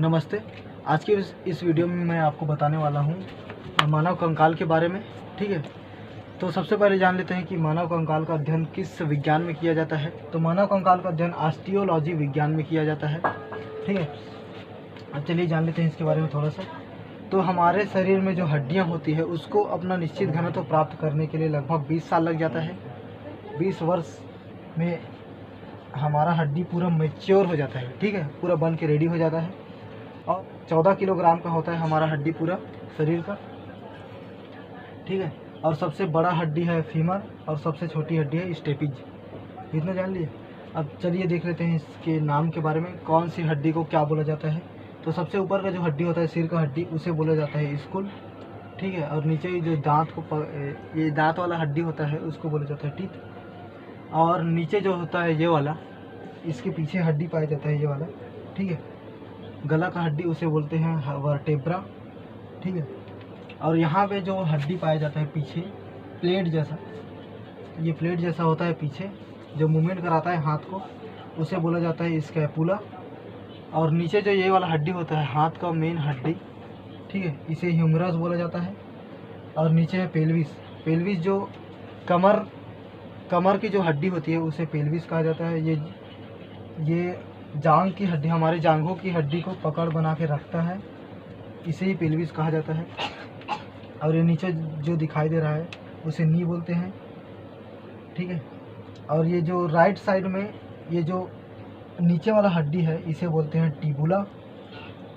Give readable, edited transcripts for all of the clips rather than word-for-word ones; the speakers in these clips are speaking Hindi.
नमस्ते। आज की इस वीडियो में मैं आपको बताने वाला हूँ मानव कंकाल के बारे में। ठीक है, तो सबसे पहले जान लेते हैं कि मानव कंकाल का अध्ययन किस विज्ञान में किया जाता है। तो मानव कंकाल का अध्ययन ऑस्टियोलॉजी विज्ञान में किया जाता है। ठीक है, अब चलिए जान लेते हैं इसके बारे में थोड़ा सा। तो हमारे शरीर में जो हड्डियाँ होती है उसको अपना निश्चित घनत्व प्राप्त करने के लिए लगभग 20 साल लग जाता है। 20 वर्ष में हमारा हड्डी पूरा मैच्योर हो जाता है। ठीक है, पूरा बन के रेडी हो जाता है और 14 किलोग्राम का होता है हमारा हड्डी पूरा शरीर का। ठीक है, और सबसे बड़ा हड्डी है फीमर और सबसे छोटी हड्डी है स्टेपिज। इतना जान लिए। अब चलिए देख लेते हैं इसके नाम के बारे में, कौन सी हड्डी को क्या बोला जाता है। तो सबसे ऊपर का जो हड्डी होता है सिर का हड्डी, उसे बोला जाता है स्कुल। ठीक है, और नीचे जो ये दांत वाला हड्डी होता है उसको बोला जाता है टीथ। और नीचे जो होता है ये वाला, इसके पीछे हड्डी पाया जाता है ये वाला। ठीक है, गला का हड्डी उसे बोलते हैं वर्टेब्रा। ठीक है, और यहाँ पे जो हड्डी पाया जाता है पीछे प्लेट जैसा, ये प्लेट जैसा होता है पीछे जो मूवमेंट कराता है हाथ को, उसे बोला जाता है स्कैपुला। और नीचे जो ये वाला हड्डी होता है हाथ का मेन हड्डी, ठीक है, इसे ह्यूमरस बोला जाता है। और नीचे है पेल्विस। पेल्विस जो कमर की जो हड्डी होती है उसे पेल्विस कहा जाता है। ये जांघ की हड्डी, हमारे जांघों की हड्डी को पकड़ बना के रखता है, इसे ही पेल्विस कहा जाता है। और ये नीचे जो दिखाई दे रहा है उसे नी बोलते हैं। ठीक है, और ये जो राइट साइड में ये जो नीचे वाला हड्डी है इसे बोलते हैं टिबुला।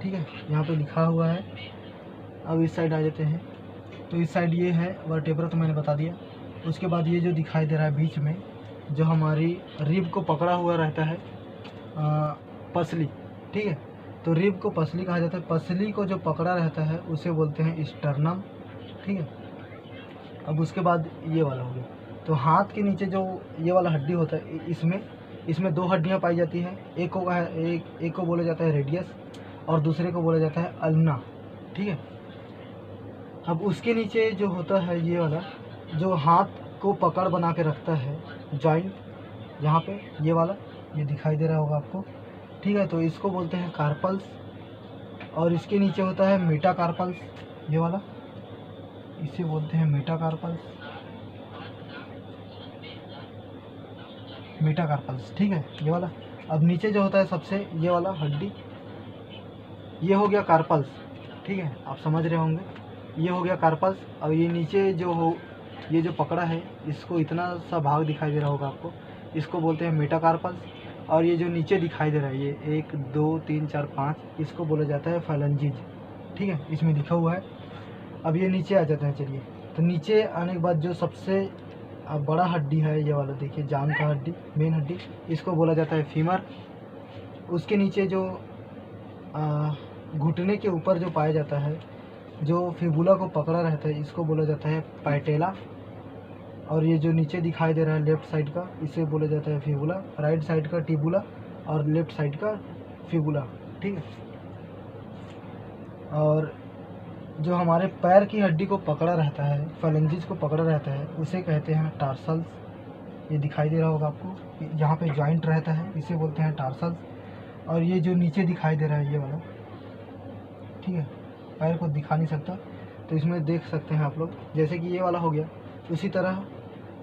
ठीक है, यहाँ पे लिखा हुआ है। अब इस साइड आ जाते हैं। तो इस साइड ये है वर्टेब्रा, तो मैंने बता दिया। उसके बाद ये जो दिखाई दे रहा है बीच में, जो हमारी रिब को पकड़ा हुआ रहता है, पसली। ठीक है, तो रिब को पसली कहा जाता है। पसली को जो पकड़ा रहता है उसे बोलते हैं स्टर्नम। ठीक है, अब उसके बाद ये वाला हो गया। तो हाथ के नीचे जो ये वाला हड्डी होता है इसमें दो हड्डियां पाई जाती हैं। एक को बोला जाता है रेडियस और दूसरे को बोला जाता है अल्ना। ठीक है, अब उसके नीचे जो होता है ये वाला जो हाथ को पकड़ बना के रखता है जॉइंट, यहाँ पे ये वाला ये दिखाई दे रहा होगा आपको। ठीक है, तो इसको बोलते हैं कार्पल्स। और इसके नीचे होता है मेटाकार्पल्स, ये वाला, इसे बोलते हैं मेटाकार्पल्स। ठीक है, ये वाला। अब नीचे जो होता है सबसे ये वाला हड्डी, ये हो गया कार्पल्स। ठीक है, आप समझ रहे होंगे, ये हो गया कार्पल्स। और ये नीचे ये जो पकड़ा है, इसको इतना सा भाग दिखाई दे रहा होगा आपको, इसको बोलते हैं मेटाकार्पल्स। और ये जो नीचे दिखाई दे रहा है ये 1 2 3 4 5, इसको बोला जाता है फैलेंजीज। ठीक है, इसमें लिखा हुआ है। अब ये नीचे आ जाता है। चलिए, तो नीचे आने के बाद जो सबसे बड़ा हड्डी है ये वाला, देखिए जान का हड्डी, मेन हड्डी, इसको बोला जाता है फीमर। उसके नीचे जो घुटने के ऊपर जो पाया जाता है, जो फिबुला को पकड़ा रहता है, इसको बोला जाता है पैटेला। और ये जो नीचे दिखाई दे रहा है लेफ्ट साइड का, इसे बोला जाता है फिबुला। राइट साइड का टिबुला और लेफ्ट साइड का फिबुला। ठीक है, और जो हमारे पैर की हड्डी को पकड़ा रहता है, फैलेंजिस को पकड़ा रहता है, उसे कहते हैं टार्सल्स। ये दिखाई दे रहा होगा आपको, यहाँ पे जॉइंट रहता है, इसे बोलते हैं टार्सल्स। और ये जो नीचे दिखाई दे रहा है ये वाला, ठीक है, पैर को दिखा नहीं सकता, तो इसमें देख सकते हैं आप लोग, जैसे कि ये वाला हो गया, उसी तरह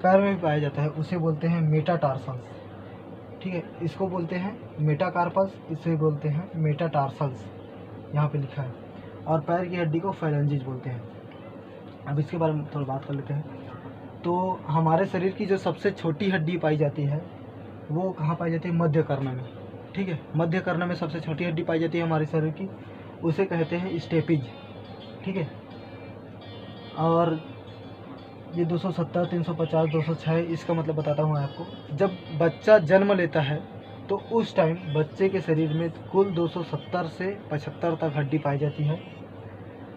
पैर में भी पाया जाता है, उसे बोलते हैं मेटाटार्सल्स। ठीक है, इसको बोलते हैं मेटाकार्पल्स, इसे बोलते हैं मेटाटार्सल्स, यहाँ पे लिखा है। और पैर की हड्डी को फैलेंजिज बोलते हैं। अब इसके बारे में थोड़ा बात कर लेते हैं। तो हमारे शरीर की जो सबसे छोटी हड्डी पाई जाती है वो कहाँ पाई जाती है? मध्य कर्ण में। ठीक है, मध्य कर्ण में सबसे छोटी हड्डी पाई जाती है हमारे शरीर की, उसे कहते हैं स्टेपिज। ठीक है, और ये 270, 350, 206, इसका मतलब बताता हूँ आपको। जब बच्चा जन्म लेता है तो उस टाइम बच्चे के शरीर में कुल 270 से 75 तक हड्डी पाई जाती है।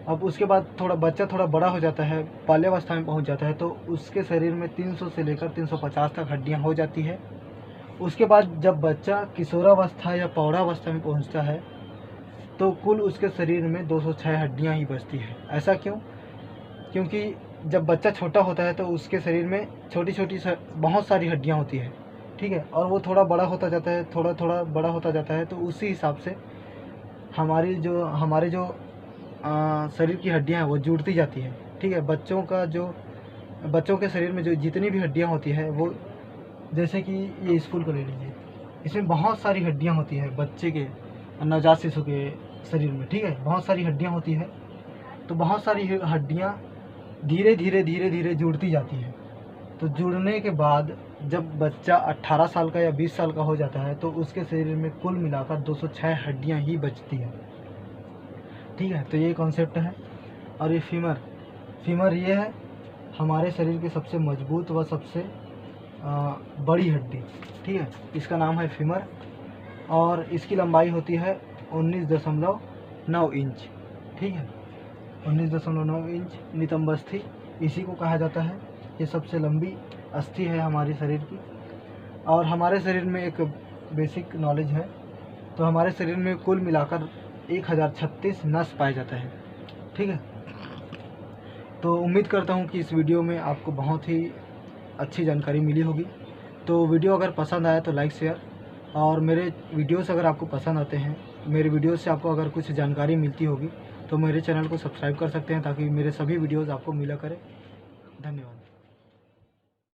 अब उसके बाद बच्चा थोड़ा बड़ा हो जाता है, बाल्यावस्था में पहुंच जाता है, तो उसके शरीर में 300 से लेकर 350 तक हड्डियां हो जाती है। उसके बाद जब बच्चा किशोरावस्था या प्रौढ़ावस्था में पहुंचता है तो कुल उसके शरीर में 206 हड्डियां ही बचती है। ऐसा क्यों? क्योंकि जब बच्चा छोटा होता है तो उसके शरीर में छोटी छोटी बहुत सारी हड्डियां होती है। ठीक है, और वो थोड़ा बड़ा होता जाता है, थोड़ा थोड़ा बड़ा होता जाता है, तो उसी हिसाब से हमारे जो शरीर की हड्डियां हैं वो जुड़ती जाती है। ठीक है, बच्चों के शरीर में जो जितनी भी हड्डियां होती है वो, जैसे कि ये स्कूल को ले लीजिए, इसमें बहुत सारी हड्डियां होती है बच्चे के, नवजात शिशु के शरीर में। ठीक है, बहुत सारी हड्डियां होती है, तो बहुत सारी हड्डियां धीरे धीरे जुड़ती जाती है। तो जुड़ने के बाद जब बच्चा 18 साल का या 20 साल का हो जाता है तो उसके शरीर में कुल मिलाकर 206 हड्डियां ही बचती है। ठीक है, तो ये कॉन्सेप्ट है। और ये फीमर ये है हमारे शरीर की सबसे मजबूत व सबसे बड़ी हड्डी। ठीक है, इसका नाम है फीमर और इसकी लंबाई होती है 19.9 इंच। ठीक है, 19.9 इंच नितंब अस्थि इसी को कहा जाता है। ये सबसे लंबी अस्थि है हमारे शरीर की। और हमारे शरीर में एक बेसिक नॉलेज है, तो हमारे शरीर में कुल मिलाकर 1036 नस पाए जाते हैं। ठीक है, तो उम्मीद करता हूँ कि इस वीडियो में आपको बहुत ही अच्छी जानकारी मिली होगी। तो वीडियो अगर पसंद आया तो लाइक शेयर, और मेरे वीडियोस अगर आपको पसंद आते हैं, मेरे वीडियो से आपको अगर कुछ जानकारी मिलती होगी तो मेरे चैनल को सब्सक्राइब कर सकते हैं ताकि मेरे सभी वीडियोस आपको मिला करें। धन्यवाद।